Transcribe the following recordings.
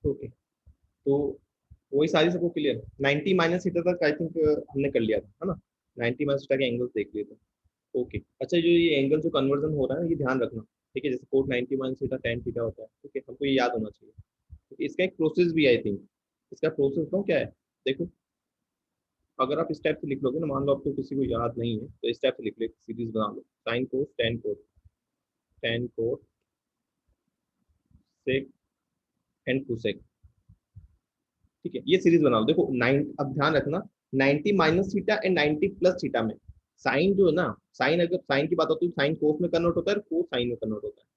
Okay, तो वही सारी सबको क्लियर। 90 माइनस थीटा तक आई थिंक हमने कर लिया था, है ना? 90 माइनस थीटा के एंगल्स देख लिए थे। ओके, अच्छा जो ये एंगल जो कन्वर्जन हो रहा है ये ध्यान रखना, ठीक है? जैसे cot 90 minus theta tan theta होता है, ठीक है? हमको ये याद होना चाहिए, क्योंकि इसका एक प्रोसेस भी आई थिंक। इसका प्रोसेस तो क्या है, देखो, अगर आप इस टाइप से लिख लोगे ना, मान लो आपको किसी को याद नहीं है तो इस टाइप से लिख लो, सीरीज बना लो, sine cos tan cos sec and cosec, ठीक है? ये सीरीज बना लो। देखो नाइन, अब ध्यान रखना, 90 minus theta and 90 plus theta में साइन जो है ना, साइन अगर साइन की बात होती है साइन कोस में कन्वर्ट होता है, कोस साइन में कन्वर्ट होता है।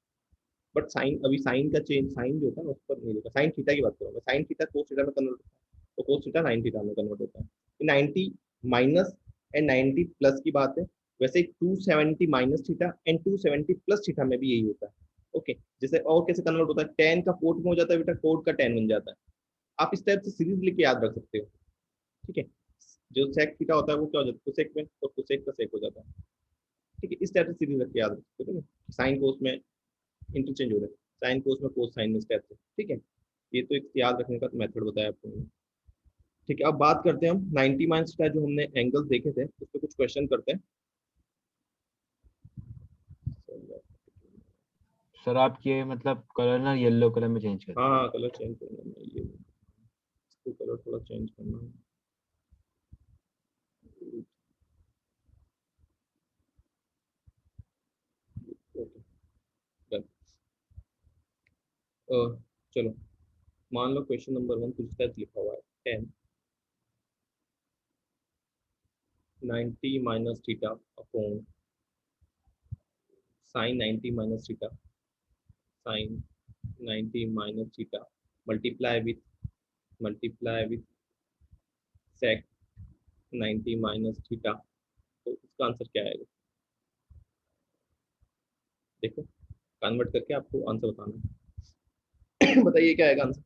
बट साइन, अभी साइन का चेंज, साइन जो होता है ना उस पर नहीं लिखा, साइन थीटा की बात करूँगा, साइन थीटा कोस थीटा में कन्वर्ट होता है, तो कोस थीटा साइन थीटा में कन्वर्ट होता है। 90 माइनस एंड 90 प्लस की बात है। वैसे 270 minus theta and 270 plus theta में भी यही होता है। ओके, जैसे और कैसे कन्वर्ट होता है, टेन का कोट में हो जाता है बेटा, कोट का टेन बन जाता है। आप इस टाइप से सीरीज लिख के याद रख सकते हो, ठीक है? जो सेक थीटा होता है वो क्या हो जाता है, कोसेक में, और कोसेक का सेक हो जाता है, ठीक है? इस टाइप से सीरीज रख के याद रख सकते हो, ठीक है? साइन कोस में इंटरचेंज हो रहा है, साइन कोस में कोस साइन में, इस टाइप से, ठीक है? ये तो एक याद रखने का मेथड बताया आपको मैंने। ठीक है, अब बात करते हैं हम 90 माइनस का, जो हमने एंगल्स देखे थे उस पर कुछ क्वेश्चन करते हैं। सर आप ये मतलब कलर ना येलो कलर में चेंज कर हाँ दीजिए। हाँ, कलर चेंज करना है, ये इसको कलर थोड़ा चेंज करना है। Okay, done. चलो, मान लो क्वेश्चन नंबर 1 कुछ टाइप लिखा हुआ है, 10 90 minus theta upon sine 90 minus theta, sine 90 minus theta multiply with sec 90 minus theta. तो इसका आंसर क्या आएगा? देखो, कन्वर्ट करके आपको आंसर बताना है। बताइए क्या आएगा आंसर?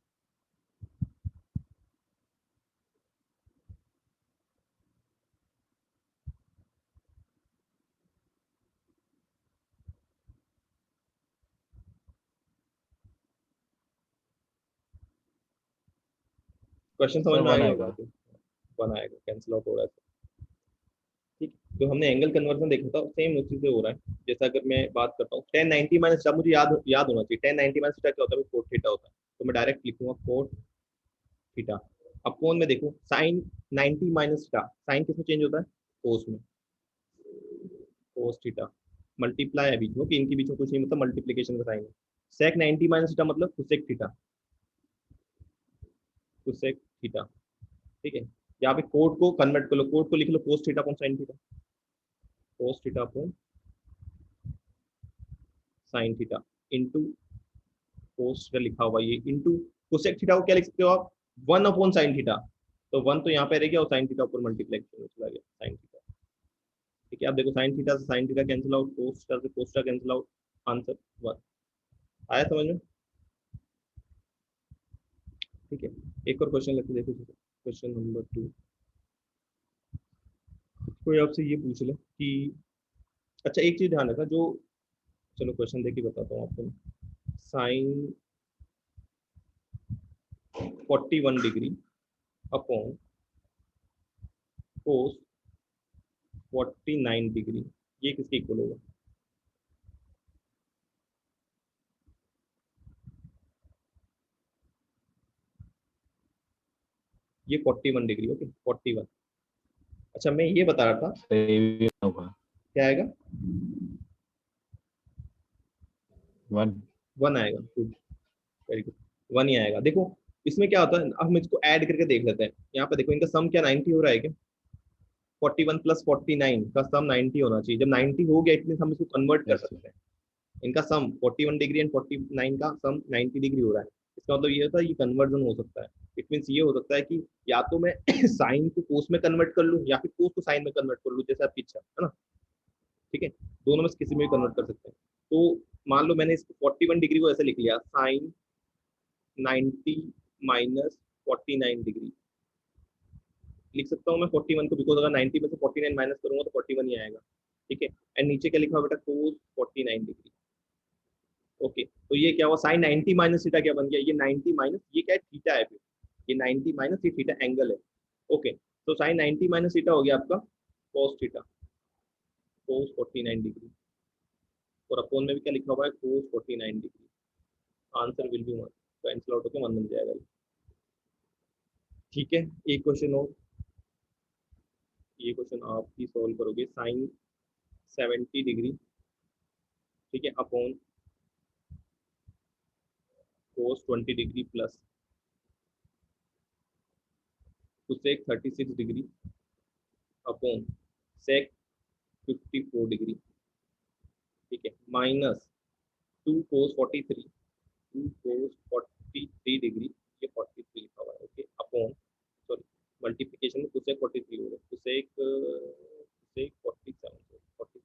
क्वेश्चन समझ सर में आ वन गया होगा आएगा। आपको? 1 आएगा, कैंसिल आउट हो रहा है। ठीक, तो हमने एंगल कन्वर्जन देखा था, सेम उसी से हो रहा है। जैसा अगर मैं बात करता हूँ 1090 माइनस, जब मुझे याद याद होना चाहिए 1090 माइनस थीटा क्या होता है, कोट थीटा होता है। तो मैं डायरेक्ट लिखूंगा कोट थीटा। अपोन में देखो साइन 90 माइनस थीटा, साइन किसमें चेंज होता है, कोस में, कोस थीटा। मल्टीप्लाई है बीच में, कि इनके बीच में कुछ नहीं, मतलब मल्टीप्लीकेशन का साइन है। सेक 90 माइनस थीटा मतलब कुसेक थीटा, कुसेक थीटा, ठीक है? यहाँ पे कोड को कन्वर्ट कर लो, कोड को लिख लो cos theta upon sine theta, cos theta upon sine theta into cos theta लिखा हुआ, ये इंटू कोसेक थीटा को क्या लिख सकते हो आप, 1 अपॉन साइन थीटा। तो 1 तो यहाँ पे रह गया और साइन थीटा ऊपर मल्टीप्लेक्शन में चला गया, साइन थीटा। ठीक है, आप देखो साइन थीटा से sine theta cancel out, cos theta से cos theta cancel out, answer 1 आया समझ में? ठीक है, एक और क्वेश्चन लेते देखो, क्वेश्चन नंबर 2। कोई आपसे ये पूछ ले कि, अच्छा एक चीज ध्यान रखना जो, चलो क्वेश्चन देख के बताता हूँ आपको। Sine 41 degree upon cos 49 degree, ये किसके इक्वल होगा? ये 41 डिग्री, ओके 41। अच्छा मैं ये बता रहा था, सर ये भी होगा क्या आएगा? 1। 1 आएगा, गुड, वेरी गुड, 1 ही आएगा। देखो इसमें क्या होता है, अब हम इसको ऐड करके देख लेते हैं। यहाँ पे देखो इनका सम क्या 90 हो रहा है क्या? 41 प्लस 49 का सम 90 होना चाहिए। जब 90 हो गया इतने हम इसको कन्वर्ट कर यस सर। सकते हैं। इनका सम 41 डिग्री एंड 49 का सम 90 डिग्री हो रहा है। इसका मतलब ये होता है ये कन्वर्जन हो सकता है। इट मीन्स ये हो सकता है कि या तो मैं साइन को कोस में कन्वर्ट कर लूँ, या फिर कोस को साइन में कन्वर्ट कर लूँ, जैसे आपकी इच्छा है ना? ठीक है, दोनों में से किसी में भी कन्वर्ट कर सकते हैं। तो मान लो मैंने इसको 41 डिग्री को ऐसे लिख लिया, साइन 90 माइनस 49 डिग्री लिख सकता हूँ मैं 41 को, बिकॉज अगर 90 में से 49 माइनस करूंगा तो 41 ही आएगा। ठीक है, एंड नीचे क्या लिखा हुआ बेटा, कोस 49 डिग्री। ओके, तो ये क्या हुआ, साइन 90 माइनस थीटा क्या बन गया, ये 90 माइनस, ये क्या है, थीटा है फिर, ये 90 माइनस ये थीटा एंगल है। ओके, तो साइन 90 माइनस थीटा हो गया आपका cos थीटा, cos 49 डिग्री, और अपोन में भी क्या लिखा हुआ है, cos 49 degree. Answer will be 1, cancel out होकर 1 बन जाएगा ये। ठीक है, एक क्वेश्चन और, ये क्वेश्चन आप ही सॉल्व करोगे, साइन 70 डिग्री, ठीक है, upon cos 20 degree plus cosec 36 degree upon sec 54 degree, ठीक है, माइनस 2 cos 43, 2 cos 43 डिग्री, ये 43 लिखा हुआ है, ओके, अपॉन, सॉरी, मल्टीप्लिकेशन में cosec 43 हो रहा है, cosec 47, 43,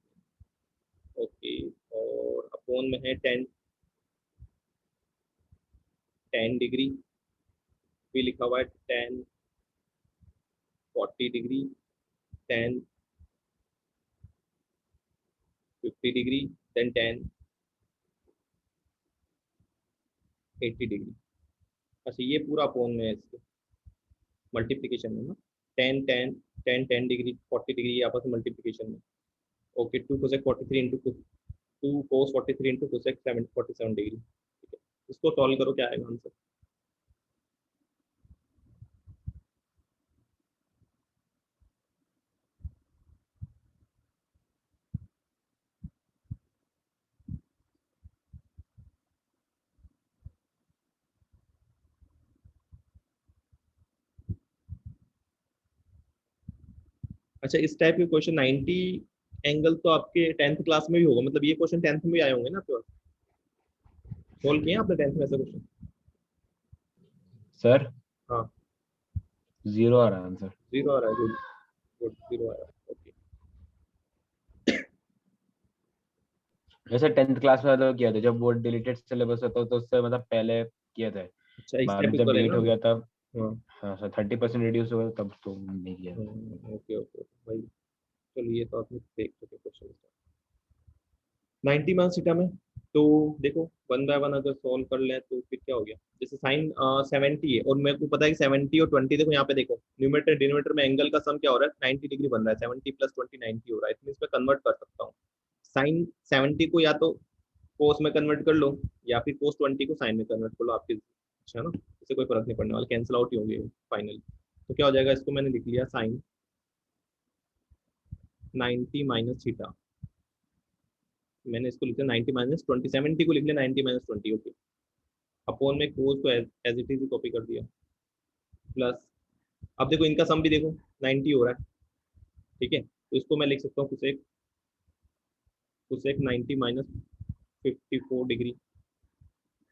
ओके, और अपॉन में है 10 डिग्री, भी लिखा हुआ है 10 40 डिग्री, 10 50 डिग्री, देन 10 80 डिग्री। अच्छा, ये पूरा अपॉन में है इसके, मल्टीप्लिकेशन में ना, 10 10 10 10 डिग्री 40 डिग्री, ये आपस में मल्टीप्लिकेशन में, okay, 2 cosec 43 into 2 cos 43 into cosec 47 degree, ठीक है, इसको सॉल्व करो, क्या आएगा आंसर। अच्छा, इस टाइप के क्वेश्चन 90 एंगल तो आपके 10th क्लास में भी होगा, मतलब ये क्वेश्चन 10th में भी आए होंगे ना आपके पास, सोल्व किए हैं आपने 10th में ऐसा क्वेश्चन। सर हाँ, 0 आ रहा है आंसर। 0 आ रहा है, गुड गुड, 0 आ रहा है, ओके। वैसे 10th क्लास में तो किया था, जब वो डिलीटेड सिलेबस होता तो उससे मतलब पहले किया था। अच्छा, इस बाद टाइप में के जब करेगा डिलीट हो ना। गया तब, हाँ, हाँ सर 30% रिड्यूस हो गया तब तो नहीं किया। ओके ओके भाई, चलिए, तो आपने देख चुके क्वेश्चन 90 मार्क्स थीटा में, तो देखो, वन बाय वन अगर सॉल्व कर लें तो फिर क्या हो गया, जैसे साइन 70 है, और मेरे को पता है कि 70 और 20, देखो यहाँ पे देखो, न्यूमरेटर डिनोमिनेटर में एंगल का सम क्या हो रहा है, 90 डिग्री बन रहा है, 70 प्लस 20 90 हो रहा है, इसमें इसमें कन्वर्ट कर सकता हूँ, साइन 70 को या तो कोस में कन्वर्ट कर लो, या फिर कोस 20 को साइन में कन्वर्ट कर लो, आपकी इच्छा है ना, इससे कोई फर्क नहीं पड़ने वाला, कैंसिल आउट ही होंगे फाइनली। तो क्या हो जाएगा, इसको मैंने लिख लिया साइन 90 माइनस थीटा, मैंने इसको लिखा 90 माइनस 20, 70 को लिख लिया 90 माइनस 20, ओके, अपॉन में कोस को एज इट इज कॉपी कर दिया, प्लस, अब देखो इनका सम भी देखो 90 हो रहा है, ठीक है, तो इसको मैं लिख सकता हूँ कुसेक, 90 माइनस 54 डिग्री,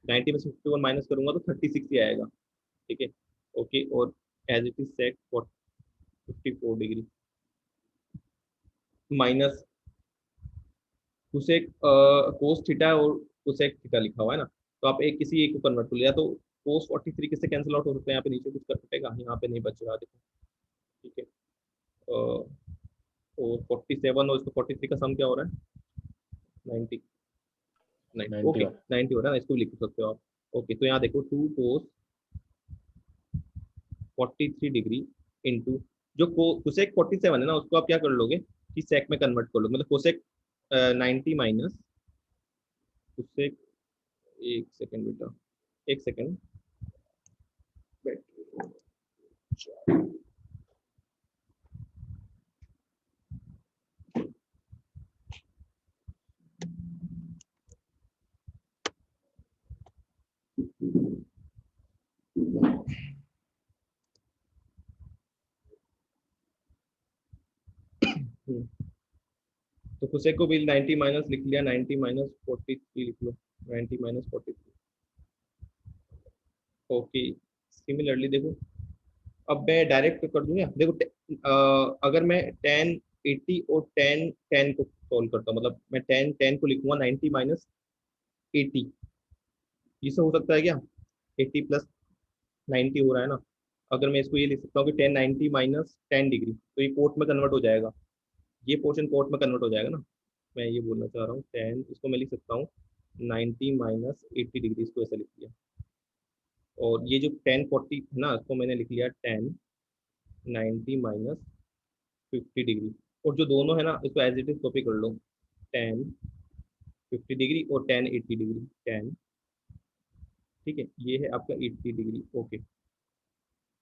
90 में से 51 माइनस करूंगा तो 36 ही आएगा, ठीक है, ओके, और as it is sec 54 degree minus cosec cos theta और कुसेक थीटा लिखा हुआ है ना, तो आप एक किसी एक को कन्वर्ट कर लिया, तो कोस 43 किससे कैंसिल आउट हो सकता है, यहाँ पे नीचे कुछ कर सकतेगा, यहाँ पे नहीं बच रहा, देखो, ठीक है, और 47 और इसको 43 का सम क्या हो रहा है, 90, 90, 90 ओके, 90 हो रहा है ना, इसको भी लिख सकते हो आप, ओके, तो यहाँ देखो 2 कोस 43 डिग्री इंटू, जो कोसेक 47 है ना, उसको आप क्या कर लोगे कि सेक में कन्वर्ट कर लो, मतलब कोसेक 90 माइनस कोसेक, एक सेकंड बेटा, एक सेकंड, तो कोसेक को भी 90 माइनस लिख लिया, 90 माइनस 43 लिख लो, 90 माइनस 43, ओके, सिमिलरली देखो, अब मैं डायरेक्ट कर दूंगा, देखो अगर मैं 10 80 और 10 10 को सॉल्व करता हूँ, मतलब मैं 10 10 को लिखूंगा 90 माइनस 80, ये सब हो सकता है क्या, 80 प्लस 90 हो रहा है ना, अगर मैं इसको ये लिख सकता हूँ कि 10 90 माइनस 10 डिग्री, तो ये कोट में कन्वर्ट हो जाएगा, ये पोर्शन कोट में कन्वर्ट हो जाएगा ना, मैं ये बोलना चाह रहा हूँ 10, इसको मैं लिख सकता हूँ 90 माइनस 80 डिग्री, इसको ऐसा लिख लिया। और ये जो 1040 है ना, इसको मैंने लिख लिया 10 90 माइनस 50 डिग्री। और जो दोनों है ना, इसको एज इट इज कॉपी कर लो, 10 50 डिग्री और 10 80 डिग्री, 10, ठीक है, ये है आपका 80 डिग्री। ओके,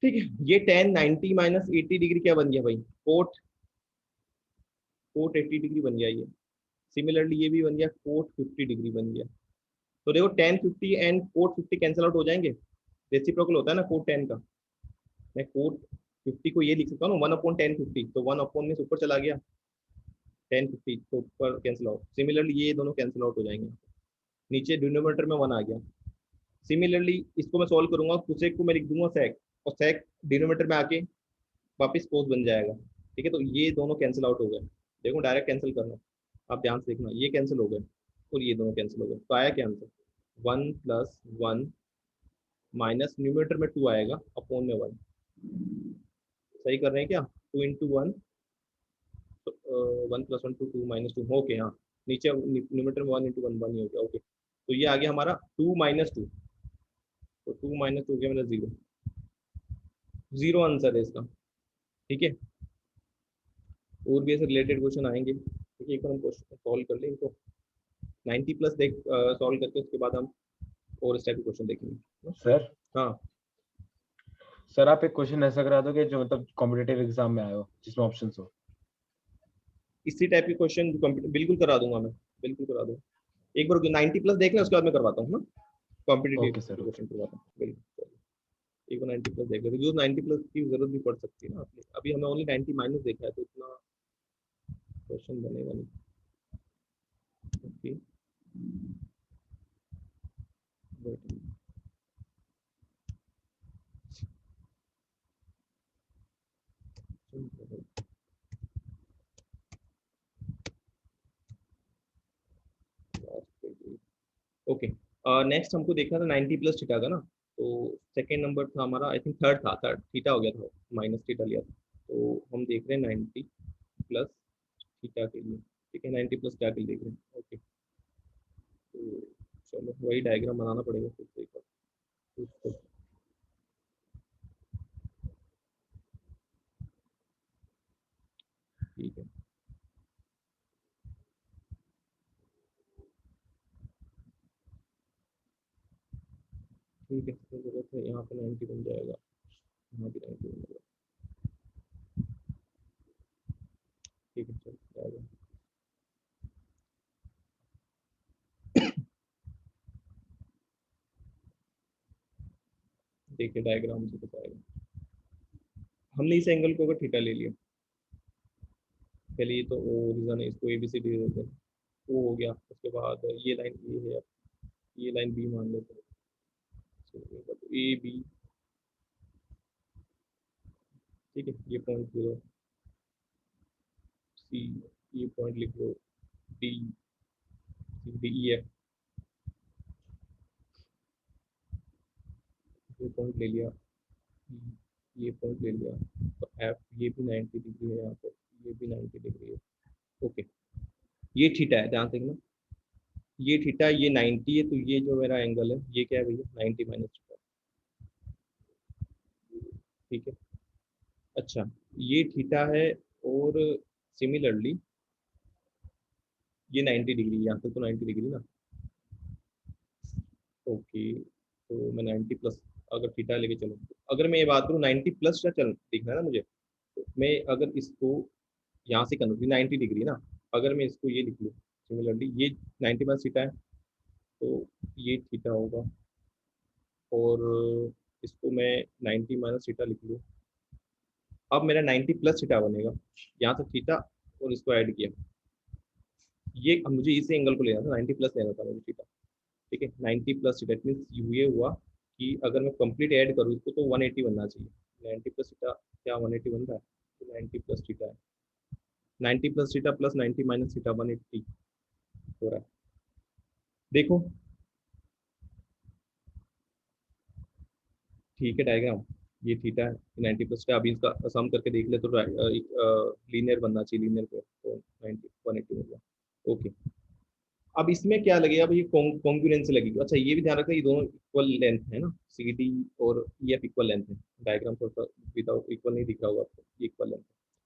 ठीक है, ये 10 90 माइनस 80 डिग्री क्या बन गया भाई, कोट कोट 80 डिग्री बन गया ये। सिमिलरली ये भी बन गया कोट 50 डिग्री बन गया। तो देखो 10 50 एंड कोट 50 कैंसिल आउट हो जाएंगे, रेसिप्रोकल होता है ना कोट 10 का। मैं कोट 50 को ये लिख सकता हूँ ना, 1/10 50, तो 1 में से ऊपर चला गया 10 50, तो ऊपर कैंसिल आउट। सिमिलरली ये दोनों कैंसिल आउट हो जाएंगे, नीचे डिनोमिनेटर में 1 आ गया। सिमिलरली इसको मैं सॉल्व करूंगा, कुसेक को मैं लिख दूंगा सेक, और सेक डिनोमिनेटर में आके वापस कोस बन जाएगा। ठीक है, तो ये दोनों कैंसिल आउट हो गए। देखो डायरेक्ट कैंसिल करना, आप ध्यान से देखना, ये कैंसिल हो गए और ये दोनों कैंसिल हो गए, तो आया क्या आंसर, 1 + 1 माइनस न्यूमिनेटर में 2 आएगा, अपॉन में 1। सही कर रहे हैं क्या, 2 × 1, 1 + 1 2 2 - 2, ओके हाँ, नीचे न्यूमिनेटर में 1 × 1 1 ही हो गया। ओके, तो ये आ गया हमारा 2 - 2, तो 2 - 2 हो गया मेरा 0, 0 आंसर है इसका। ठीक है, और भी ऐसे रिलेटेड क्वेश्चन आएंगे, ठीक है, एक बार हम क्वेश्चन सॉल्व कर लें इनको, 90 प्लस देख सॉल्व करके उसके बाद हम और इस टाइप के क्वेश्चन देखेंगे। सर हाँ, सर आप एक क्वेश्चन ऐसा करा दो कि जो मतलब कॉम्पिटिटिव एग्जाम में आए हो जिसमें ऑप्शंस हो। इसी टाइप के क्वेश्चन बिल्कुल करा दूंगा मैं, बिल्कुल करा दूंगा। एक बार 90 प्लस देख लें, उसके बाद मैं करवाता हूँ ना, competitive okay sir, okay. Question करवाता हूँ बिल्कुल। एक बार 90 प्लस देख लेते, जो 90 प्लस की जरूरत भी पड़ सकती है ना आपने, अभी हमें ओनली 90 माइनस देखा है, तो इतना क्वेश्चन बनेगा नहीं। ओके, ओके, नेक्स्ट हमको देखना था 90 प्लस थीटा का ना, तो सेकेंड नंबर था हमारा, आई थिंक थर्ड था, थर्ड थीटा हो गया था, माइनस थीटा लिया था। तो हम देख रहे हैं 90 प्लस थीटा के लिए, ठीक है, 90 प्लस थीटा के लिए देख रहे हैं। ओके, तो चलो वही डायग्राम बनाना पड़ेगा फिर से एक बार। ठीक है, ठीक है, तो जरूरत है यहाँ पे 90 बन जाएगा, यहाँ भी 90 बन जाएगा। ठीक है, चल जाएगा। देखिए डायग्राम से बताएगा, हमने इस एंगल को अगर थीटा ले लिया, पहले ये तो ओरिजन है, इसको ए बी सी डी देते हैं, वो हो गया। उसके बाद ये लाइन ए है, ये लाइन बी मान लेते हैं, ए बी, ठीक है, ये पॉइंट 0 सी, ये पॉइंट लिख लो D, C D E F, ये पॉइंट ले लिया, ये पॉइंट ले लिया, तो एफ, ये भी 90 डिग्री है यहाँ पे, ये भी 90 डिग्री है। ओके, ये थीटा है, ध्यान से देखना, ये थीटा, ये 90 है, तो ये जो मेरा एंगल है ये क्या है भैया, 90 माइनस थीटा। ठीक है, अच्छा, ये थीटा है, और सिमिलरली ये 90 डिग्री, यहाँ से तो 90 डिग्री ना। ओके, तो मैं 90 प्लस अगर थीटा लेके चलूँ, अगर मैं ये बात करूँ 90 प्लस का चल दिखना है ना मुझे, तो मैं अगर इसको यहाँ से कन्वर्ट, 90 डिग्री ना, अगर मैं इसको ये लिख लूँ, सिमिलरली ये 90 प्लस थीटा है, तो ये थीटा होगा, और इसको मैं 90 माइनस थीटा लिख लूँ, अब मेरा 90 प्लस थीटा बनेगा, यहाँ से थीटा और इसको ऐड किया, ये अब मुझे इसी एंगल को लेना था, 90 प्लस लेना था मुझे थीटा। ठीक है, 90 प्लस थीटा मीन्स ये हुआ कि अगर मैं कंप्लीट ऐड करूँ इसको तो 180 बनना चाहिए। 90 प्लस थीटा क्या 180 बन रहा है, तो 90 प्लस थीटा है, 90 plus theta plus 90 minus theta 180 हो रहा है। देखो, ठीक है, डायग्राम ये थीटा है, 90 प्लस थीटा, अभी इसका सम करके देख ले तो लीनियर बनना चाहिए, लीनियर पे तो 90 180 हो गया। ओके, अब इसमें क्या लगेगा भाई, कॉन्ग्रुएंसी लगेगी। अच्छा ये भी ध्यान रखना, ये दोनों इक्वल लेंथ है ना, सी डी और ई एफ इक्वल लेंथ है। डायग्राम थोड़ा सा विदाउट इक्वल नहीं दिख रहा होगा आपको, ये इक्वल लेंथ है।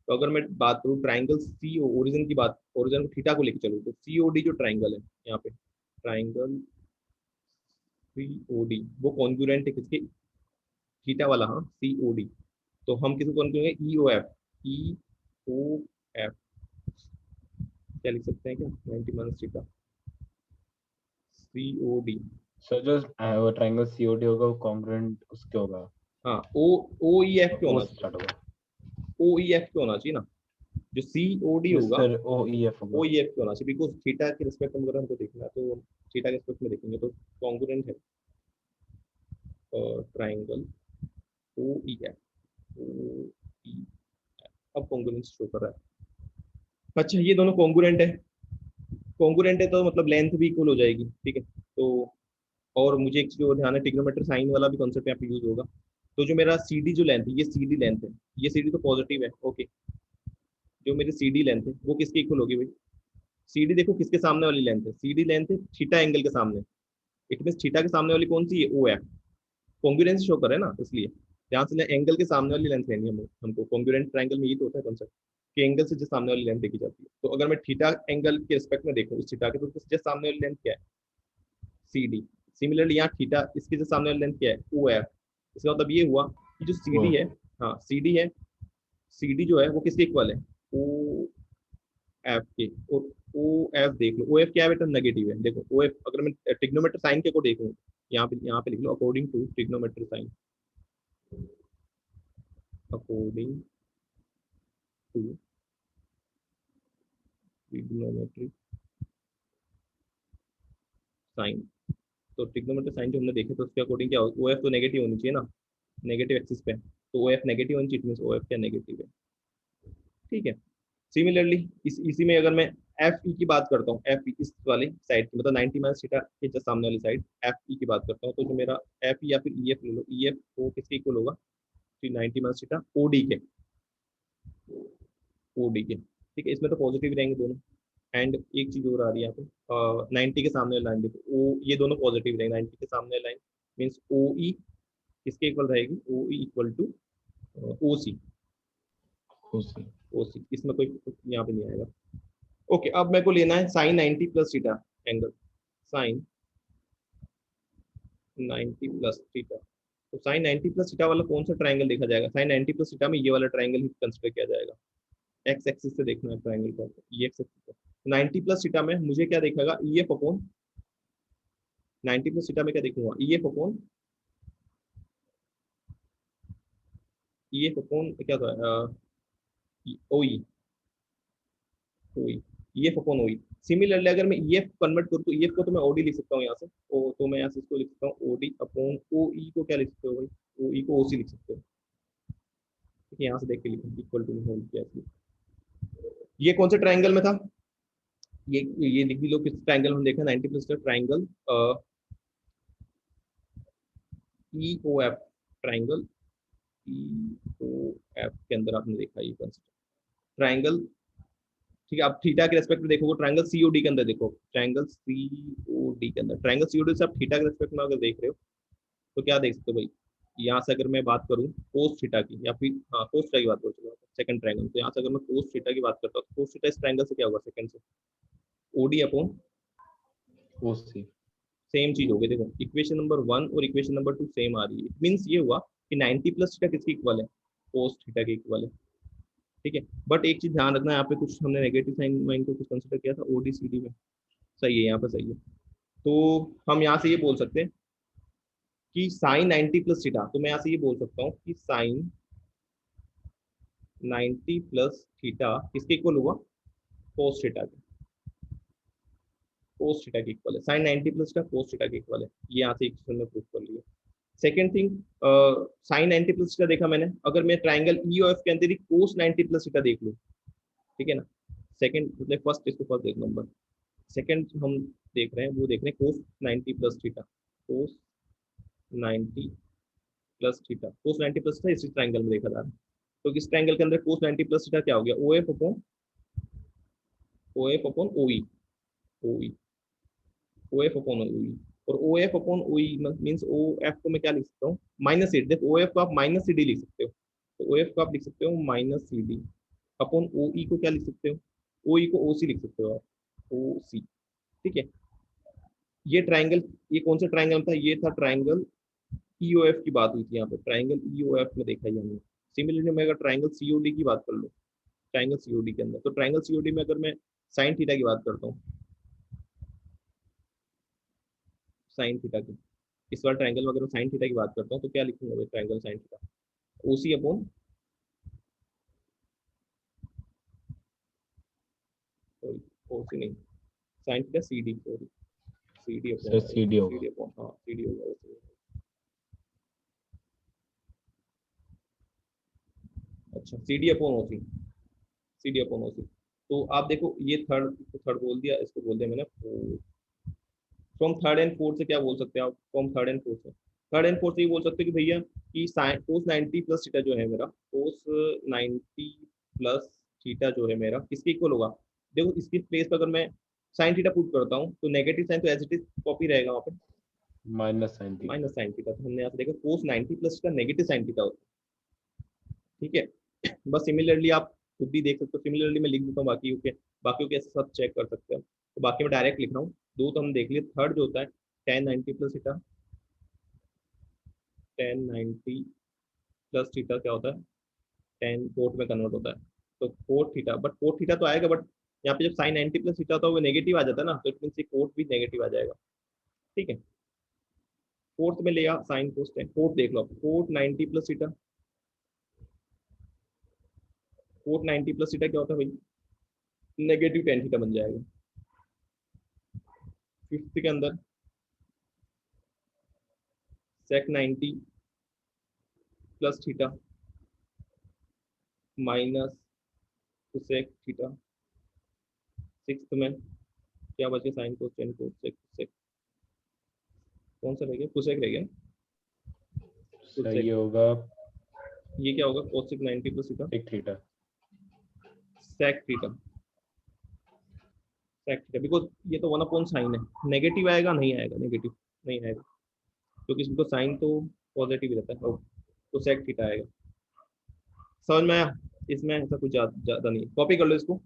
तो अगर मैं बात करूँ ट्राइंगल सी ओरिजिन की बात, ओरिजिन को थीटा को लेकर चलो, तो सी ओ डी जो ट्राइंगल है यहाँ पे, ट्राइंगल सी ओ डी, वो कॉन्ग्रुएंट है किसके, थीटा वाला, हाँ सी ओ डी। तो हम किसको कौन करेंगे, ई ओ एफ, ई ओ एफ, क्या लिख सकते हैं क्या, 90 माइनस थीटा, सी ओ डी। सो जो वो ट्रायंगल सीओडी होगा वो कॉन्ग्रुएंट उसके होगा, हाँ ओ, ओ ई एफ क्यों ओ होना से चाहिए, स्टार्ट होगा। ओ ई एफ क्यों होना चाहिए ना, जो सी ओ डी यस होगा सर, ओ ई एफ ओ होगा। ई एफ क्यों होना चाहिए, बिकॉज थीटा के रिस्पेक्ट में अगर हमको देखना है तो थीटा के रिस्पेक्ट में देखेंगे तो कॉन्ग्रुएंट है ट्राइंगल ओ ई एफ, ओ ई, अब कॉन्ग्रुएंस शो कर रहा है। अच्छा ये दोनों कॉन्ग्रुएंट है, कॉन्ग्रुएंट है तो मतलब लेंथ भी इक्वल हो जाएगी, ठीक है। तो और मुझे एक चीज और ध्यान है, ट्रिग्नोमेट्री साइन वाला भी कॉन्सेप्ट यहाँ पे यूज होगा। तो जो मेरा सी डी जो लेंथ है, ये सी डी लेंथ है, ये सी डी तो पॉजिटिव है, ओके। जो मेरी सी डी लेंथ है वो किसके इक्वल होगी भाई, सी डी देखो किसके सामने वाली लेंथ है, सी डी लेंथ है थीटा एंगल के सामने। इट मीन थीटा के सामने वाली कौन सी है, ओ एफ। कॉन्ग्रुएंस शो कर रहा है ना, इसलिए ध्यान से एंगल के सामने वाली लेंथ लेनी है हमको। कॉन्ग्रुएंट ट्रायंगल में ये तो होता है कॉन्सेप्ट कि एंगल से जो सामने वाली लेंथ देखी जाती है। तो अगर मैं थीटा एंगल के रिस्पेक्ट में देखूँ इस थीटा के, तो जो सामने वाली लेंथ क्या है, सी डी। सिमिलरली यहाँ थीटा, इसके जो सामने वाली लेंथ क्या है, ओ एफ। इसका मतलब ये हुआ कि जो सी वो डी है, हाँ सी डी है, सी डी जो है वो किसके इक्वल है, ओ एफ के। और ओ एफ देख लो, ओ एफ क्या है बेटा, नेगेटिव है। देखो ओ एफ अगर मैं ट्रिग्नोमेट्री साइन के को देखूँ, यहाँ पे लिख लो according to trigonometry sine, according to trigonometry sine. तो ट्रिग्नोमेट्री साइन जो हमने देखे तो उसके अकॉर्डिंग क्या, ओ एफ तो नेगेटिव होनी चाहिए ना, नेगेटिव एक्सिस पे। तो ओ एफ नेगेटिव होनी चाहिए, मीन ओ एफ क्या नेगेटिव है, ठीक है। सिमिलरली इसी में अगर मैं एफ ई की बात करता हूँ, एफ ई इस वाली साइड की, मतलब 90 माइनस थीटा के जस्ट सामने वाली साइड, एफ ई की बात करता हूँ, तो जो मेरा एफ ई या फिर ई एफ ले लो, ई एफ वो किसके इक्वल होगा, 90 माइनस थीटा ओ डी के, ओ डी के, ठीक है। इसमें तो पॉजिटिव रहेंगे दोनों। एंड एक चीज और आ रही है यहाँ पे, 90 के सामने लाइन देखो, ओ ये दोनों पॉजिटिव रहेंगे, 90 के सामने लाइन मीन्स ओ ई किसके इक्वल रहेगी, ओ ई इक्वल टू ओ सी, उसी। ओ सी, इसमें कोई यहाँ पे नहीं आएगा। ओके अब मेरे को लेना है sine 90 plus theta angle, sine 90 plus theta. तो साइन 90 प्लस थीटा वाला कौन सा ट्राइंगल देखा जाएगा, साइन 90 प्लस थीटा में ये वाला ट्राइंगल ही कंसिडर किया जाएगा। एक्स एक्सिस से देखना है ट्राइंगल को, ई एक्स एक्सिस से 90 प्लस थीटा में मुझे क्या देखेगा, E F upon 90 plus theta में क्या देखूंगा, E F upon, E F upon क्या था, ओ ई, ओ ई, ई एफ अपॉन ओ ई। सिमिलरली अगर मैं ई एफ कन्वर्ट करूँ तो ई एफ को तो मैं ओडी लिख सकता हूँ यहाँ से, तो मैं यहाँ से इसको लिख सकता हूँ ओडी अपॉन ओ ई को क्या लिख सकते हो भाई, ओ ई को ओ सी लिख सकते हो, ठीक है। यहाँ से देख के लिखो इक्वल टू होल किया इसलिए। ये कौन से ट्राइंगल में था, ये लिख भी लो किस ट्राइंगल में देखा, 90 प्लस का triangle E O F, triangle E O F के अंदर आपने देखा ये कंसेप्ट ट्राइंगल, ठीक है। आप थीटा के रेस्पेक्ट में देखोगे ट्राइंगल सीओडी के अंदर देखो, ट्राइंगल सीओडी के अंदर, ट्राइंगल सीओडी से आप थीटा के रेस्पेक्ट में अगर देख रहे हो तो क्या देख सकते हो भाई, यहाँ से अगर मैं बात करूँ कोस थीटा की, या फिर हाँ कोस थीटा की बात करूँ सेकंड ट्राइंगल, तो यहाँ से अगर मैं कोस थीटा की बात करता हूँ तो कोस थीटा इस ट्राइंगल से क्या होगा, सेकंड से ओडी अपॉन, उसी। सेम चीज हो गई। देखो इक्वेशन नंबर 1 और इक्वेशन नंबर 2 सेम आ रही है, इट मीन्स ये हुआ कि 90 प्लस थीटा किसके इक्वल है, कोस थीटा के इक्वल है, ठीक है। बट एक चीज ध्यान रखना, यहाँ पे कुछ हमने नेगेटिव साइन वाइन को कुछ कंसिडर किया था ओडीसीडी में, सही है यहाँ पे सही है। तो हम यहाँ से ये बोल सकते हैं कि साइन 90 प्लस थीटा, तो मैं यहाँ से ये बोल सकता हूँ कि साइन 90 प्लस थीटा किसके इक्वल हुआ, कोस थीटा के, कोस थीटा के इक्वल है, साइन 90 प्लस का कोस थीटा के इक्वल है। ये यहाँ से इक्वेशन में प्रूफ कर लिया। Second thing, sine 90 plus theta देखा मैंने, अगर मैं ट्राइंगल ई और एफ के अंदर ही कोस 90 प्लस थीटा देख लूँ, ठीक है ना। सेकंड मतलब फर्स्ट, इसको फर्स्ट देख नंबर, सेकंड हम देख रहे हैं, वो देख रहे हैं कोस 90 प्लस थीटा, कोस 90 प्लस थीटा, कोस 90 प्लस थीटा इसी ट्राइंगल में देखा जा रहा है। तो इस ट्राइंगल के अंदर कोस 90 प्लस थीटा क्या हो गया, O F upon, O F upon O E, O E, O F upon O E, और O F upon O E means O F को मैं क्या लिख सकता हूँ, माइनस सी डी। देखो ओ एफ को आप माइनस सी डी लिख सकते हो, तो ओ एफ को आप लिख सकते हो minus C D upon O E को क्या लिख सकते हो, ओ ई को ओ सी लिख सकते हो आप, ओ सी। ठीक है, ये ट्राइंगल, ये कौन सा ट्राइंगल था, ये था ट्राइंगल ईओएफ की बात हुई थी यहाँ पे, ट्राइंगल ईओएफ में देखा ही हमने। सिमिलरली मैं अगर ट्राइंगल सीओडी की बात कर लूँ, ट्राइंगल सीओडी के अंदर, तो ट्राइंगल सीओडी में अगर मैं साइन थीटा की बात करता हूँ, साइन थीटा की, इस बार ट्राइंगल में अगर मैं साइन थीटा की बात करता हूँ तो क्या लिखूंगा भाई, triangle sine theta OC upon, sorry OC नहीं, sine theta C D, sorry C D sir upon, C D C होगा। डी अपॉन, हाँ सी डी होगा ओसी। अच्छा C D upon OC, C D upon OC. तो आप देखो ये third, third बोल दिया, इसको बोल दिया मैंने fourth. From third and fourth से क्या बोल सकते हैं आप, फ्रॉम थर्ड एंड फोर्थ से, थर्ड एंड फोर्थ से ये बोल सकते हैं कि भैया कि साइन कोस 90 प्लस थीटा जो है मेरा, कोस 90 प्लस थीटा जो है मेरा किसके इक्वल होगा। देखो इसकी प्लेस पर अगर मैं साइन थीटा पुट करता हूँ तो नेगेटिव साइन तो एज इट इज कॉपी रहेगा वहाँ पे, minus sine theta. Minus sine theta. तो हमने यहाँ से देखा कोस 90 प्लस का नेगेटिव साइन थीटा होता है। ठीक है, बस सिमिलरली आप खुद भी देख सकते हो, सिमिलरली मैं लिख देता हूँ बाकी के, बाकी के सब चेक कर सकते हैं। तो बाकी मैं डायरेक्ट लिख रहा हूँ, दो तो हम देख लिए, थर्ड जो होता है ten 90 plus theta, ten 90 plus theta क्या होता है, टेन कोट में कन्वर्ट होता है, तो cot theta, but cot theta तो आएगा, बट यहाँ पे जब साइन 90 प्लस थीटा होता है वो नेगेटिव आ जाता है ना, तो इट मीन कोट भी नेगेटिव आ जाएगा। ठीक है, फोर्थ में लिया साइन कोस टेन, कोट देख लो आप, cot 90 plus theta, cot 90 plus theta क्या होता है भाई, नेगेटिव टेन थीटा बन जाएगा। फिफ्थ के अंदर sec 90 plus theta minus sec theta. Sixth में क्या बचे, साइन कोस टेन कोस सेक, सेक कौन सा रह गया, कोसेक रह गया, सही कोसेक। होगा ये क्या होगा, cosec 90 plus theta sec theta. Sec theta, sec theta, because ये तो वन अपॉन साइन है, नेगेटिव आएगा नहीं आएगा, नेगेटिव नहीं आएगा, क्योंकि इसमें तो साइन तो पॉजिटिव ही रहता है, तो सेक थीटा आएगा। समझ में आया, इसमें ऐसा कुछ ज्यादा नहीं, कॉपी कर लो इसको,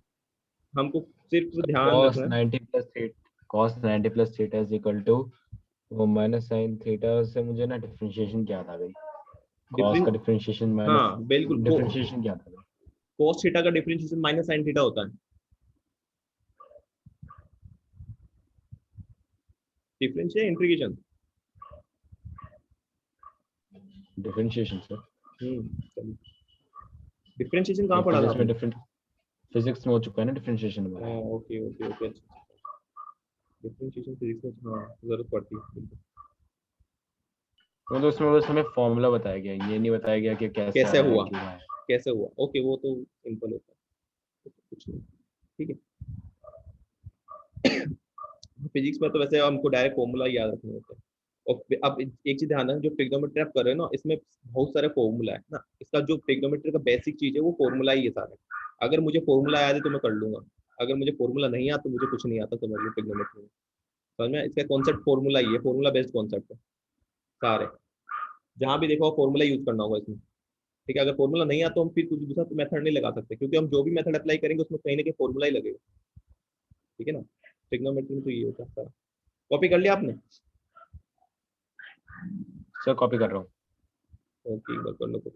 हमको सिर्फ ध्यान cos रखना है। 90 plus theta, cos 90 plus theta is equal to वो माइनस साइन थीटा से मुझे ना डिफरेंशिएशन क्या था भाई, cos डिफरेंस, का डिफरेंशिएशन माइनस, हाँ बिल्कुल, डिफरेंशिएशन क्या था भाई। कोस थीटा का डिफरेंशिएशन माइनस साइन थीटा होता है, डिफरेंस या इंटीग्रेशन। डिफरेंशिएशन सर, चलिए, डिफरेंशिएशन कहाँ ये पढ़ा था फिजिक्स में आपने। डिफरेंट, फिजिक्स में हो चुका है ना डिफरेंशिएशन हमारा। हाँ ओके ओके ओके, अच्छा, डिफरेंशिएशन फिजिक्स में हाँ जरूरत पड़ती है बिल्कुल। वो तो उसमें बस हमें फॉर्मूला बताया गया, ये नहीं बताया गया कि कैसे कैसे आया हुआ, क्यों आया। कैसे हुआ, ओके वो तो सिंपल होता है, तो कुछ नहीं। ठीक है, फिजिक्स में तो वैसे हमको डायरेक्ट फॉर्मूला याद रखने होते हैं। और अब एक चीज ध्यान रखना, जो ट्रिग्नोमेट्री आप कर रहे हो ना, इसमें बहुत सारे फॉर्मूला है ना, इसका जो ट्रिग्नोमेट्री का बेसिक चीज है वो फॉर्मूला ही है सारे। अगर मुझे फॉर्मूला याद है तो मैं कर लूंगा, अगर मुझे फॉर्मूला नहीं आता तो मुझे कुछ नहीं आता, समझ लो ट्रिग्नोमेट्री में। समझ में, इसका कॉन्सेप्ट फॉर्मूला ही है, फॉर्मूला बेस्ड कॉन्सेप्ट है सारे, जहां भी देखो फॉर्मूला यूज करना होगा इसमें। ठीक है, अगर फॉर्मूला नहीं आता तो हम फिर कुछ दूसरा मेथड नहीं लगा सकते, क्योंकि हम जो भी मेथड अप्लाई करेंगे उसमें कहीं ना कहीं फॉर्मूला ही लगेगा। ठीक है ना, ट्रिग्नोमेट्री में तो ये होता है सारा। कॉपी कर लिया आपने, सर कॉपी कर रहा हूँ। ओके एक बार कर लो copy।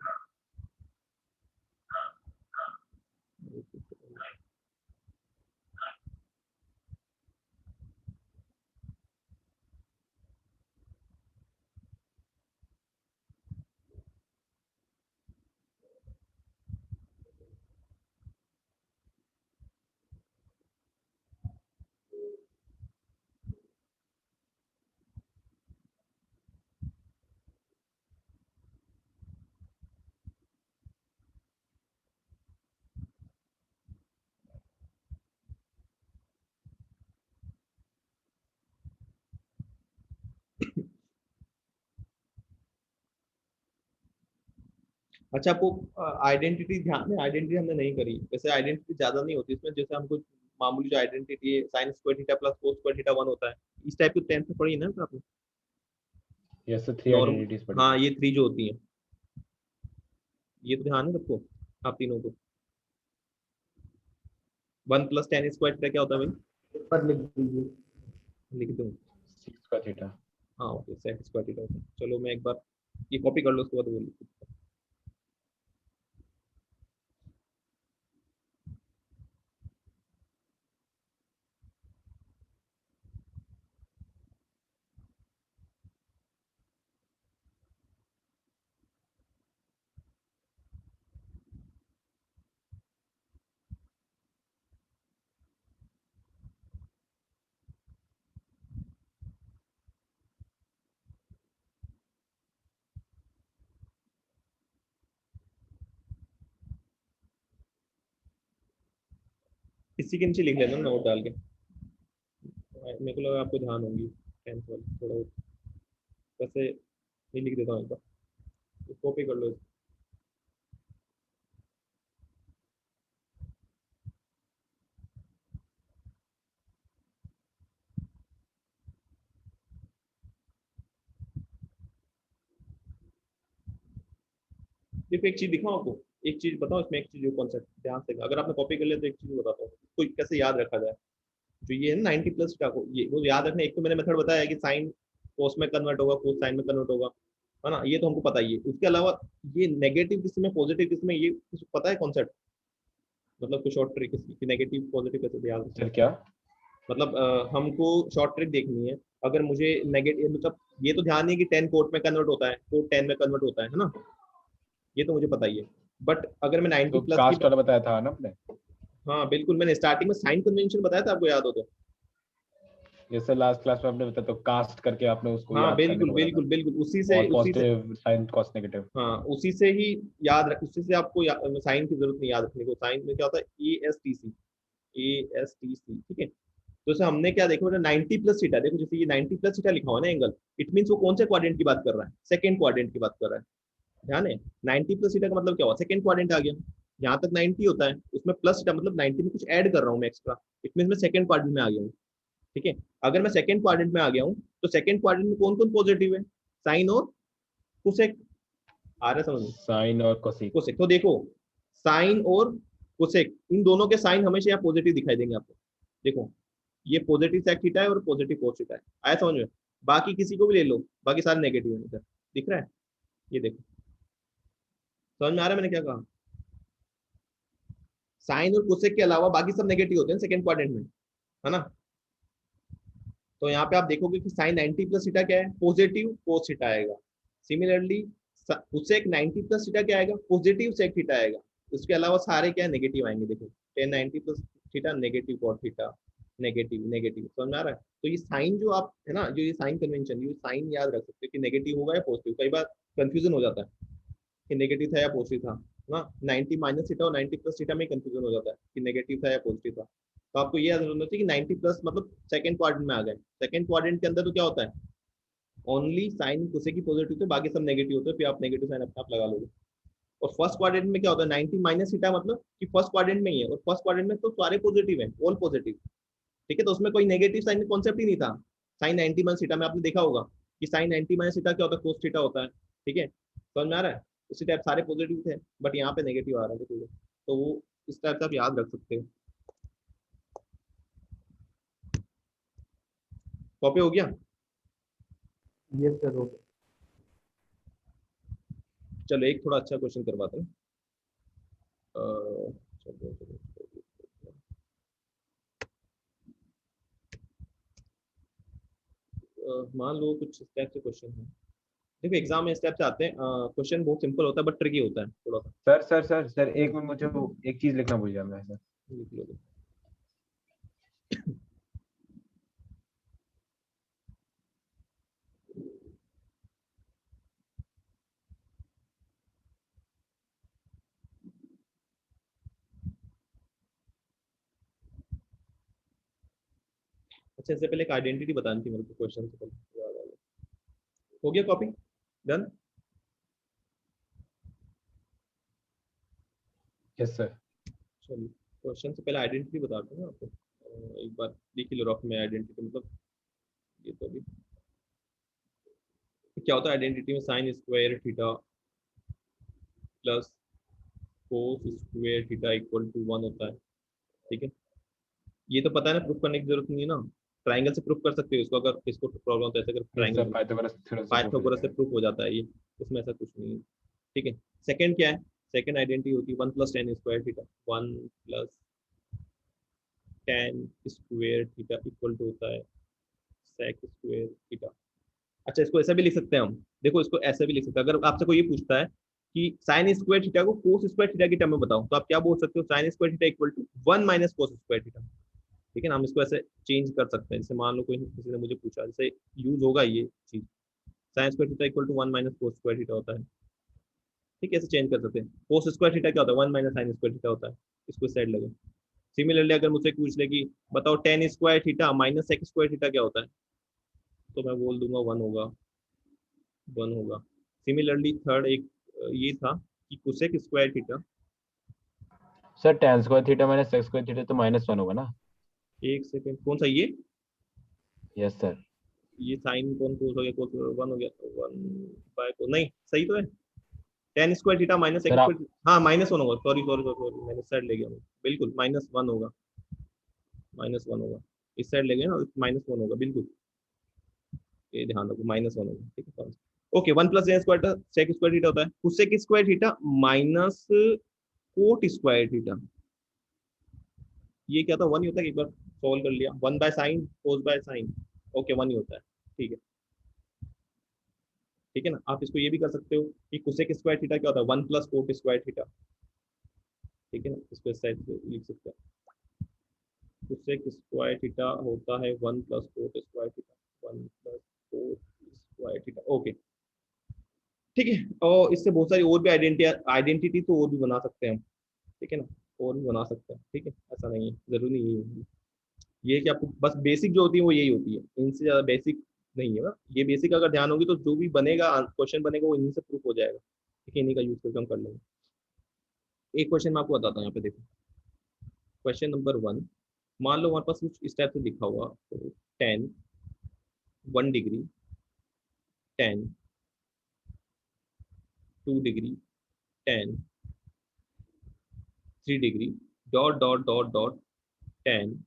अच्छा, आपको आइडेंटिटी ध्यान में, आइडेंटिटी हमने नहीं करी वैसे, आइडेंटिटी ज्यादा नहीं होती इसमें, जैसे हमको मामूली जो आइडेंटिटी है sign square theta plus cos square theta one होता है, इस टाइप की 10th में पढ़ी है ना आपने? यस सर, 3 नॉर्म आइडेंटिटीज पढ़ी हाँ, थी। ये 3 जो होती हैं, ये तो ध्यान है सबको, आप तीनों को। 1 + tan स्क्वायर थीटा क्या होता है भाई? पर लिख दीजिए। लिख दूँ? 6 का थीटा। हाँ ओके, sec स्क्वायर थीटा होता है। चलो मैं एक बार ये कॉपी कर लो, उसके बाद वो लिख दूँ। इसी के नीचे लिख लेना नोट डाल के, मेरे को लगा आपको ध्यान होंगी 10th वाली थोड़ा बहुत। वैसे नहीं, लिख देता हूँ एक बार, कॉपी कर लो। सिर्फ एक चीज दिखाऊं आपको, एक चीज बताओ इसमें, एक चीज जो कॉन्सेप्ट ध्यान से, अगर आपने कॉपी कर लिया तो एक चीज बताता हूँ, तो कैसे याद रखा जाए। जो ये है ना 90+ का को, ये वो याद रखना। एक तो मैंने मेथड बताया है कि साइन कोस में कन्वर्ट होगा, कोस साइन में कन्वर्ट होगा, है ना, ये तो हमको पता ही है। उसके अलावा ये नेगेटिव किसमें, पॉजिटिव किसमें, ये कुछ पता है कॉन्सेप्ट? मतलब कुछ शॉर्ट ट्रिक इसकी कि नेगेटिव पॉजिटिव कैसे याद रखना सर है? क्या? मतलब हमको शॉर्ट ट्रिक देखनी है। अगर मुझे नेगेटिव, मतलब ये तो ध्यान नहीं कि 10 कोट में कन्वर्ट होता है, कोट 10 में कन्वर्ट होता है ना, ये तो मुझे पता ही है। बट अगर मैं 90 तो प्लस की, कास्ट वाला बताया था ना आपने? हाँ बिल्कुल, मैंने स्टार्टिंग में साइन कन्वेंशन बताया था, आपको याद हो तो। जैसे लास्ट क्लास में आपने बताया, तो कास्ट करके आपने उसको हाँ याद करने बिल्कुल को बोला था। बिल्कुल बिल्कुल, और पॉजिटिव साइन कॉस नेगेटिव। हाँ उसी से ही उसी से आपको साइन की जरूरत नहीं याद रखने को। साइन में क्या होता है, ASTC, ASTC, ठीक है। तो जैसे हमने क्या देखो, 90+ थीटा, देखो जैसे ये 90+ थीटा लिखा हुआ है ना एंगल, इट मीन्स वो कौन से क्वाड्रेंट की बात कर रहा है, सेकंड क्वाड्रेंट की बात कर रहा है। ध्यान है, 90+ थीटा का मतलब क्या हुआ, सेकंड क्वाड्रेंट आ गया। यहाँ तक 90 होता है, उसमें प्लस थीटा मतलब 90 में कुछ ऐड कर रहा हूँ मैं एक्स्ट्रा, इट मीन्स मैं सेकंड क्वाड्रेंट में आ गया हूँ। ठीक है, अगर मैं सेकंड क्वाड्रेंट में आ गया हूँ, तो सेकंड क्वाड्रेंट में कौन कौन पॉजिटिव है, साइन और कोसेक। आ रहा है समझ में? साइन और कोसेक। कोसेक तो देखो, साइन और कोसेक इन दोनों के साइन हमेशा यहाँ पॉजिटिव दिखाई देंगे आपको। देखो, ये पॉजिटिव सेक थीटा है और पॉजिटिव कोस थीटा है, आया समझ में? बाकी किसी को भी ले लो, बाकी सारे नेगेटिव है इधर, दिख रहा है? ये देखो, समझ में आ रहा है मैंने क्या कहा? साइन और कोसेक के अलावा बाकी सब नेगेटिव होते हैं सेकंड क्वाड्रेंट में, है ना। तो यहाँ पे आप देखोगे कि साइन 90+ थीटा क्या है, पॉजिटिव कोस थीटा आएगा। सिमिलरली कोसेक 90+ थीटा क्या आएगा, पॉजिटिव सेक थीटा आएगा। उसके अलावा सारे क्या है, नेगेटिव आएंगे। देखो tan 90+ theta negative cot theta, negative negative, समझ में आ रहा है? तो ये साइन जो आप है ना, जो ये साइन कन्वेंशन, ये साइन याद रख सकते हो कि नेगेटिव होगा या पॉजिटिव। कई बार कंफ्यूजन हो जाता है कि नेगेटिव था या पॉजिटिव था ना, 90- थीटा और 90+ थीटा में कंफ्यूजन हो जाता है कि नेगेटिव था या पॉजिटिव था। तो आपको ये याद रखना चाहिए कि 90+ मतलब सेकंड क्वाड्रेंट में आ गए। सेकंड क्वाड्रेंट के अंदर तो क्या होता है, ओनली साइन कुछ की पॉजिटिव थे, बाकी सब नेगेटिव होते हैं, फिर आप नेगेटिव साइन अपने आप लगा लोगे। और फर्स्ट क्वाड्रेंट में क्या होता है, 90- थीटा मतलब कि फर्स्ट क्वाड्रेंट में ही है, और फर्स्ट क्वाड्रेंट में तो सारे पॉजिटिव है, ऑल पॉजिटिव। ठीक है, तो उसमें कोई नेगेटिव साइन कॉन्सेप्ट ही नहीं था। साइन 90- थीटा में आपने देखा होगा कि साइन 90- थीटा क्या होता है, कोस थीटा होता है। ठीक है, समझ में आ रहा है? उसी टाइप सारे पॉजिटिव थे, बट यहाँ पे नेगेटिव आ रहा है, तो वो इस टाइप से आप याद रख सकते हो। कॉपी हो गया? ये सर हो गया। चलो एक थोड़ा अच्छा क्वेश्चन करवाते हैं। चलो चलो चलो, मान लो कुछ इस टाइप से क्वेश्चन है। देखो एग्जाम में इस टाइप से आते हैं, क्वेश्चन बहुत सिंपल होता है बट ट्रिकी होता है थोड़ा सा। सर एक मिनट, मुझे वो एक चीज लिखना भूल गया मैं सर। लिख लो। अच्छा, इससे पहले एक आइडेंटिटी बतानी थी मेरे को, क्वेश्चन से पहले याद आ गया। हो गया कॉपी, डन। Yes sir. चलिए, क्वेश्चन से पहले आइडेंटिटी बताते हैं ना आपको। एक बार लिख लो रफ में आइडेंटिटी मतलब, ये तो अभी क्या होता है आइडेंटिटी में, sine square theta plus cos square theta equal to 1 होता है। ठीक है, ये तो पता है ना, प्रूफ करने की जरूरत नहीं है ना, ट्राइंगल से प्रूफ कर सकते हो इसको, अगर इसको प्रॉब्लम तो ऐसे अगर yes sir, triangle Pythagoras theorem से proof हो पाइथागोरस से जाएगा। प्रूफ हो जाता है ये, इसमें ऐसा कुछ नहीं है। ठीक है, सेकंड क्या है, सेकंड आइडेंटिटी होती है 1 plus tan square theta, 1 plus tan square theta equal to होता है सेक स्क्वायर थीटा। अच्छा, इसको ऐसा भी लिख सकते हैं हम, देखो इसको ऐसा भी लिख सकते हैं, अगर आपसे कोई ये पूछता है कि साइन स्क्वायर थीटा को कोस स्क्वायर थीटा की टर्म में बताओ, तो आप क्या बोल सकते हो, sine square theta equal to 1 minus cos square theta. ठीक है ना, हम इसको ऐसे चेंज कर सकते हैं, जैसे मान लो कोई किसी ने मुझे पूछा, जैसे यूज होगा ये चीज, sine square theta equal to 1 minus cos square theta होता है। ठीक है, ऐसे चेंज कर सकते हैं, कोस स्क्वायर थीटा क्या होता है, 1 माइनस साइन स्क्वायर थीटा होता है, इसको साइड लगे। सिमिलरली अगर मुझसे पूछ ले कि बताओ tan square theta minus sec square theta क्या होता है, तो मैं बोल दूंगा 1 होगा, 1 होगा। सिमिलरली थर्ड एक ये था कि cosec square theta, sir tan square theta minus sec square theta तो -1 होगा ना? एक सेकंड कौन सा ये, यस सर। ये साइन कौन कोस हो गया, कोस 1 हो गया, 1 बाय को नहीं, सही तो है, tan square theta minus sir sec आप स्क्वायर, हाँ -1 होगा, सॉरी सॉरी सॉरी मैंने साइड ले गया मैं। बिल्कुल -1 होगा, -1 होगा, इस साइड ले गए ना, -1 होगा बिल्कुल, ये ध्यान रखो, -1 होगा। ठीक है, okay, 1 plus square sec square theta होता है, cosec square theta minus cot square theta, ये क्या था, 1 ही होता है, एक बार सॉल्व कर लिया, 1 by sine cos by sine, okay 1 ही होता है। ठीक है, ठीक है ना, आप इसको ये भी कर सकते हो कि कोसेक स्क्वायर थीटा क्या होता है, 1 प्लस कोट स्क्वायर थीटा। ठीक है ना, इसको इस साइड से लिख सकते हैं, कोसेक स्क्वायर थीटा होता है 1 plus coat square theta, 1 plus coat square theta, okay. ठीक है, और इससे बहुत सारी और भी आइडेंटिटी तो और भी बना सकते हैं हम। ठीक है ना, और भी बना सकते हैं। ठीक है, ऐसा नहीं है, जरूरी नहीं है ये कि आपको बस बेसिक जो होती है वो यही होती है, इनसे ज्यादा बेसिक नहीं है ना, ये बेसिक अगर ध्यान होगी तो जो भी बनेगा क्वेश्चन बनेगा वो इन्हीं से प्रूफ हो जाएगा। ठीक है, इन्हीं का यूज करके हम कर लेंगे। एक क्वेश्चन मैं आपको बताता हूँ, यहाँ पे देखो, क्वेश्चन नंबर 1, मान लो हमारे पास कुछ इस टाइप से लिखा हुआ, tan 1 degree, tan 2 degree, tan 3 degree, dot dot dot dot, tan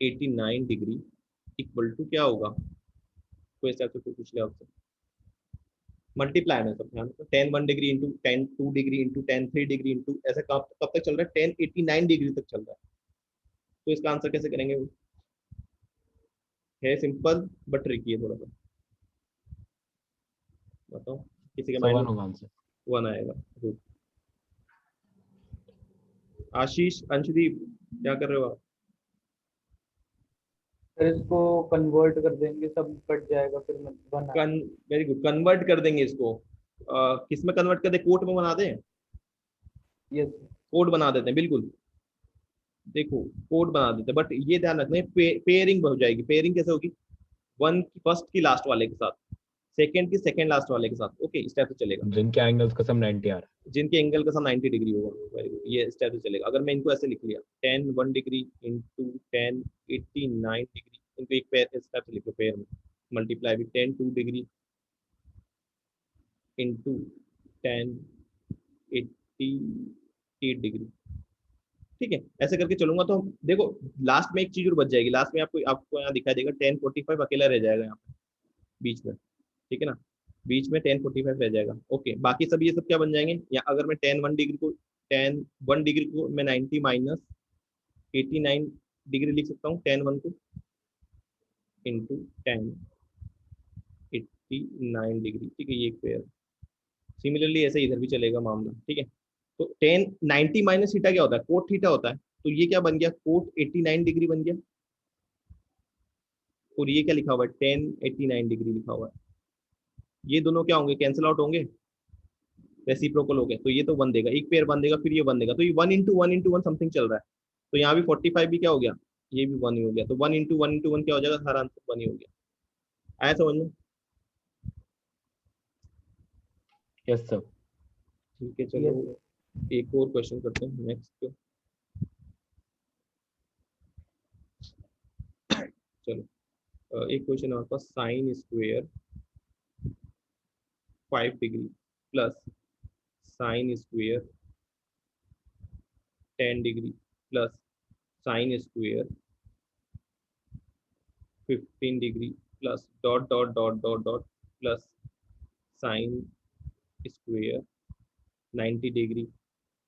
89 degree equal to क्या होगा, कोई इस टाइप से कोई पूछ ले आपसे, मल्टीप्लाई में सब ध्यान, 10 1 degree into 10 2 degree into 10 3 degree into, ऐसा कब कब तक चल रहा है, 10 89 डिग्री तक चल रहा है। तो इसका आंसर कैसे करेंगे, है सिंपल बट ट्रिकी है थोड़ा सा, बताओ किसी के सर माइंड 1 में। होगा आंसर। 1 आएगा, गुड। आशीष अंशदीप क्या कर रहे हो आप, फिर इसको कन्वर्ट कर देंगे, सब कट जाएगा, फिर बना। कन वेरी गुड, कन्वर्ट कर देंगे इसको, किस में कन्वर्ट कर दे, कोट में बना दें, यस। कोड बना देते हैं बिल्कुल, देखो कोड बना देते हैं, बट ये ध्यान रखना है पेयरिंग हो जाएगी, पेयरिंग कैसे होगी, वन की फर्स्ट की लास्ट वाले के साथ, सेकंड की सेकंड लास्ट वाले के साथ, ओके इस टाइप से चलेगा, जिनके एंगल्स का सब 90 आ रहा जिनके एंगल का सब 90 डिग्री होगा, वेरी गुड, ये इस टाइप से चलेगा। अगर मैं इनको ऐसे लिख लिया, 10 1 डिग्री इंटू 10 89 डिग्री इनको एक पेयर इस टाइप से लिखो, पेयर में multiply with 10 2 degree into 10 88 degree. ठीक है, ऐसे करके चलूंगा तो देखो लास्ट में एक चीज और बच जाएगी, लास्ट में आपको आपको यहाँ दिखाई देगा 10 45 अकेला रह जाएगा यहाँ पे बीच में। ठीक है ना, बीच में 10 45 रह जाएगा, ओके बाकी सब ये सब क्या बन जाएंगे, या अगर मैं 10 1 डिग्री को 10 1 डिग्री को मैं 90 माइनस 89 डिग्री लिख सकता हूँ, 10 1 को इंटू 10 89 डिग्री। ठीक है, ये एक पेयर, सिमिलरली ऐसे इधर भी चलेगा मामला। ठीक है, तो 10 90 माइनस थीटा क्या होता है, कोट थीटा होता है, तो ये क्या बन गया, कोट 89 डिग्री बन गया, और ये क्या लिखा हुआ है, 10 89 डिग्री लिखा हुआ है, ये दोनों क्या होंगे, कैंसिल आउट होंगे, रेसिप्रोकल हो गए, तो ये तो 1 देगा, एक पेयर 1 देगा, फिर ये 1 देगा, तो ये 1 इंटू 1 समथिंग चल रहा है, तो यहाँ भी 45 भी क्या हो गया, ये भी 1 ही हो गया, तो 1 इंटू 1 क्या हो जाएगा, सारा आंसर 1 ही हो गया। आया समझ में, है। Yes sir. ठीक है चलो, यस। एक और क्वेश्चन करते हैं नेक्स्ट। चलो एक क्वेश्चन है आपके पास, sine square 5 degree plus sine square 10 degree plus sine square 15 degree plus dot dot dot dot dot plus sine square 90 degree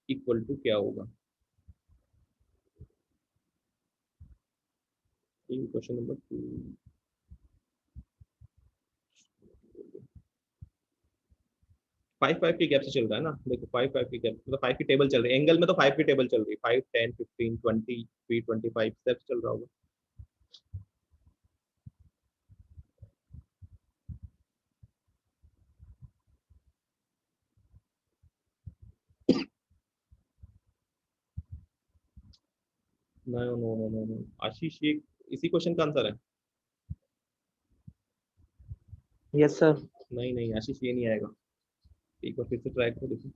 equal to क्या होगा? Question number 2। 5 के गैप से चल रहा है ना, देखो 5 के गैप मतलब 5 की टेबल चल रही है, एंगल में तो 5 की टेबल चल रही है, 5 10 15 20 25 स्टेप्स चल रहा होगा। No no no no no Ashish, ये इसी क्वेश्चन का आंसर है? Yes sir. नहीं नहीं आशीष, ये नहीं आएगा, एक बार फिर से ट्राई करो, देखो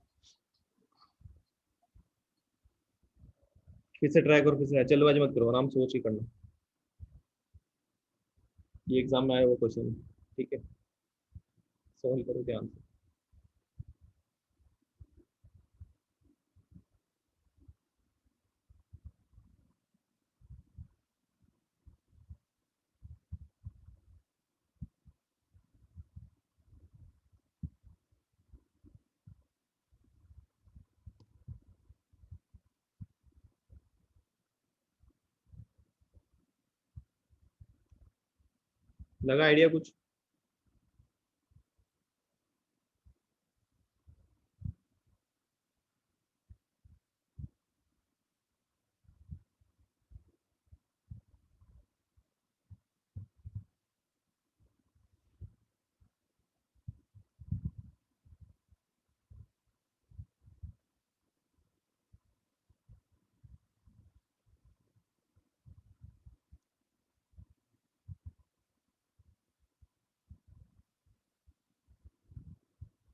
फिर से ट्राई करो, फिर से, चलो आज मत करो, आराम सोच ही करना, ये एग्जाम में आया वो क्वेश्चन, ठीक है, सॉल्व करो ध्यान से। लगा आइडिया कुछ?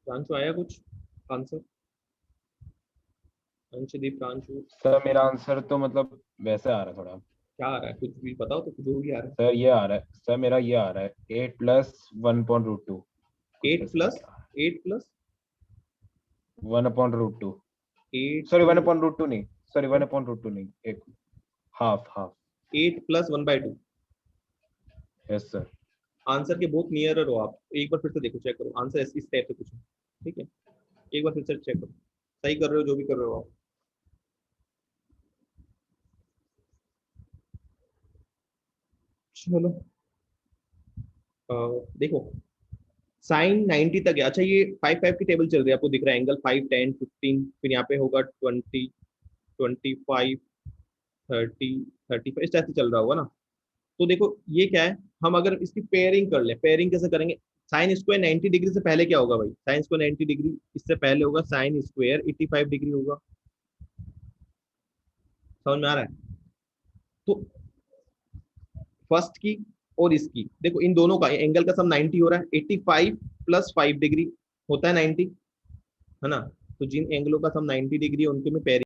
प्रांशु आया कुछ आंसर? अंशदीप, प्रांशु, सर मेरा आंसर तो मतलब वैसे आ रहा है थोड़ा। क्या आ रहा है, कुछ भी बताओ तो, जो भी आ रहा सर ये आ रहा है, सर मेरा ये आ रहा है 8 प्लस 1/√2 है। कुछ 8 ऐसा प्लस करके आ रहा 8 प्लस है 1/√2। 8 सॉरी 1/√2 नहीं, सॉरी 1/√2 नहीं, एक half half. 8 plus 1/2। Yes sir. Answer के बहुत नियर हो आप, एक बार फिर से देखो, चेक करो आंसर इस टाइप से कुछ है, ठीक है, एक बार फिर से चेक करो, सही कर रहे हो जो भी कर रहे हो आप। चलो देखो, साइन 90 तक है, अच्छा ये 5 की टेबल चल रही है, आपको दिख रहा है एंगल 5 10 15, फिर यहाँ पे होगा 20 25 30 35, इस टाइप से चल रहा होगा ना। तो देखो ये क्या है, हम अगर इसकी पेयरिंग कर ले, पेयरिंग कैसे करेंगे? साइन स्क्वायर 90 डिग्री से पहले क्या होगा भाई? साइन स्क्वायर 90 डिग्री इससे पहले होगा साइन स्क्वायर 85 डिग्री होगा, समझ में आ रहा है? तो फर्स्ट की और इसकी देखो, इन दोनों का एंगल का सम 90 हो रहा है, 85 प्लस 5 डिग्री होता है 90, है ना? तो जिन एंगलों का सम 90 डिग्री है उनके में पेयरिंग